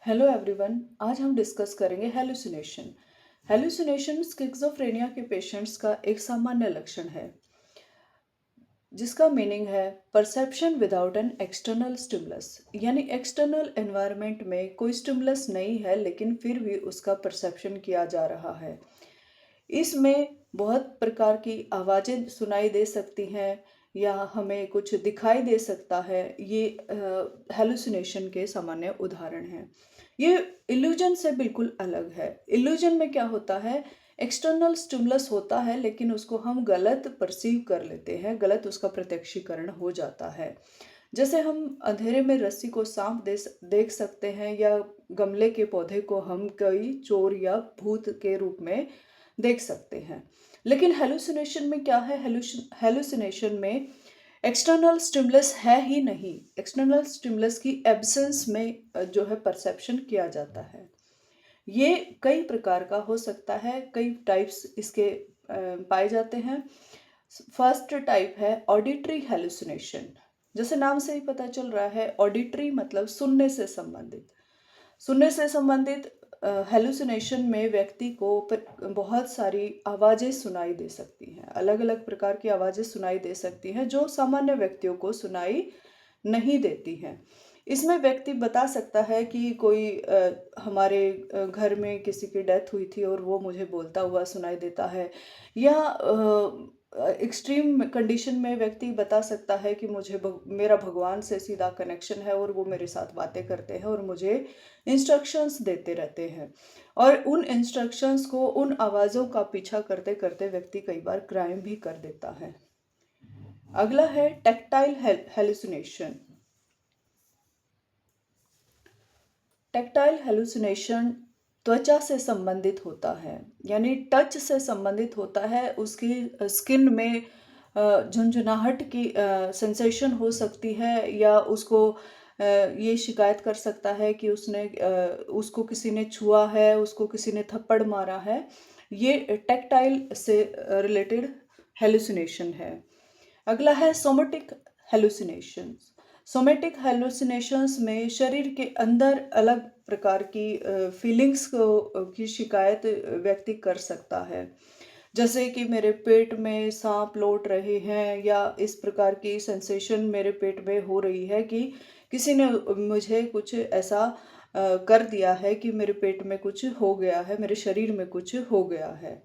Hello everyone. आज हम discuss करेंगे हेलुसिनेशन। हेलुसिनेशन स्किज़ोफ्रेनिया के पेशेंट्स का एक सामान्य लक्षण है जिसका मीनिंग है perception without an external stimulus. यानी एक्सटर्नल एनवायरनमेंट में कोई स्टिमुलस नहीं है लेकिन फिर भी उसका परसेप्शन किया जा रहा है। इसमें बहुत प्रकार की आवाज़ें सुनाई दे सकती हैं या हमें कुछ दिखाई दे सकता है। ये हेलुसिनेशन के सामान्य उदाहरण हैं। ये इल्यूजन से बिल्कुल अलग है। इल्यूजन में क्या होता है, एक्सटर्नल स्टिमुलस होता है लेकिन उसको हम गलत परसीव कर लेते हैं, गलत उसका प्रत्यक्षीकरण हो जाता है। जैसे हम अंधेरे में रस्सी को सांप देख सकते हैं या गमले के पौधे को हम कोई चोर या भूत के रूप में देख सकते हैं। लेकिन हेलुसिनेशन में क्या है, हेलुसिनेशन में एक्सटर्नल स्टिमुलस है ही नहीं। एक्सटर्नल स्टिमुलस की एब्सेंस में जो है परसेप्शन किया जाता है। ये कई प्रकार का हो सकता है, कई टाइप्स इसके पाए जाते हैं। फर्स्ट टाइप है ऑडिटरी हेलुसिनेशन। जैसे नाम से ही पता चल रहा है, ऑडिटरी मतलब सुनने से संबंधित। सुनने से संबंधित हेलुसिनेशन में व्यक्ति को बहुत सारी आवाज़ें सुनाई दे सकती हैं, अलग अलग प्रकार की आवाज़ें सुनाई दे सकती हैं जो सामान्य व्यक्तियों को सुनाई नहीं देती हैं। इसमें व्यक्ति बता सकता है कि कोई हमारे घर में किसी की डेथ हुई थी और वो मुझे बोलता हुआ सुनाई देता है, या एक्सट्रीम कंडीशन में व्यक्ति बता सकता है कि मेरा भगवान से सीधा कनेक्शन है और वो मेरे साथ बातें करते हैं और मुझे इंस्ट्रक्शंस देते रहते हैं। और उन इंस्ट्रक्शंस को, उन आवाज़ों का पीछा करते करते व्यक्ति कई बार क्राइम भी कर देता है। अगला है टैक्टाइल हेलुसिनेशन। टैक्टाइल हेलुसिनेशन त्वचा से संबंधित होता है, यानी टच से संबंधित होता है। उसकी स्किन में झुंझुनाहट की सेंसेशन हो सकती है, या उसको ये शिकायत कर सकता है कि उसको किसी ने छुआ है, उसको किसी ने थप्पड़ मारा है। ये टैक्टाइल से रिलेटेड हेलुसिनेशन है। अगला है सोमेटिक हेलुसिनेशंस। सोमेटिक हेलुसिनेशंस में शरीर के अंदर अलग प्रकार की फीलिंग्स की शिकायत व्यक्ति कर सकता है। जैसे कि मेरे पेट में सांप लौट रहे हैं, या इस प्रकार की सेंसेशन मेरे पेट में हो रही है कि किसी ने मुझे कुछ ऐसा कर दिया है कि मेरे पेट में कुछ हो गया है, मेरे शरीर में कुछ हो गया है।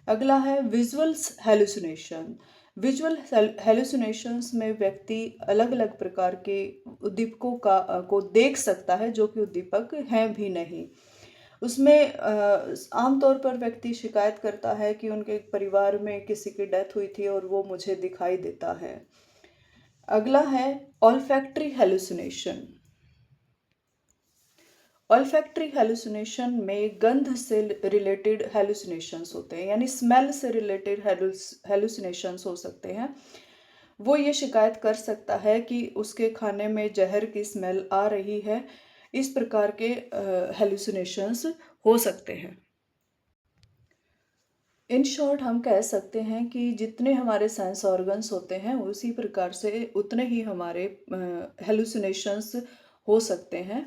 अगला है विजुअल्स हेलुसिनेशन। विजुअल हेलुसिनेशंस में व्यक्ति अलग अलग प्रकार के उद्दीपकों को देख सकता है जो कि उद्दीपक हैं भी नहीं। उसमें आमतौर पर व्यक्ति शिकायत करता है कि उनके परिवार में किसी की डेथ हुई थी और वो मुझे दिखाई देता है। अगला है ऑल्फैक्टरी हेलुसिनेशन। ऑल्फैक्टरी हेलुसिनेशन में गंध से रिलेटेड हेलुसिनेशंस होते हैं, यानी स्मेल से रिलेटेड हेलुसिनेशंस हो सकते हैं। वो ये शिकायत कर सकता है कि उसके खाने में जहर की स्मेल आ रही है। इस प्रकार के हेलुसिनेशंस हो सकते हैं। इन शॉर्ट हम कह सकते हैं कि जितने हमारे सेंस ऑर्गन्स होते हैं उसी प्रकार से उतने ही हमारे हेलुसिनेशंस हो सकते हैं।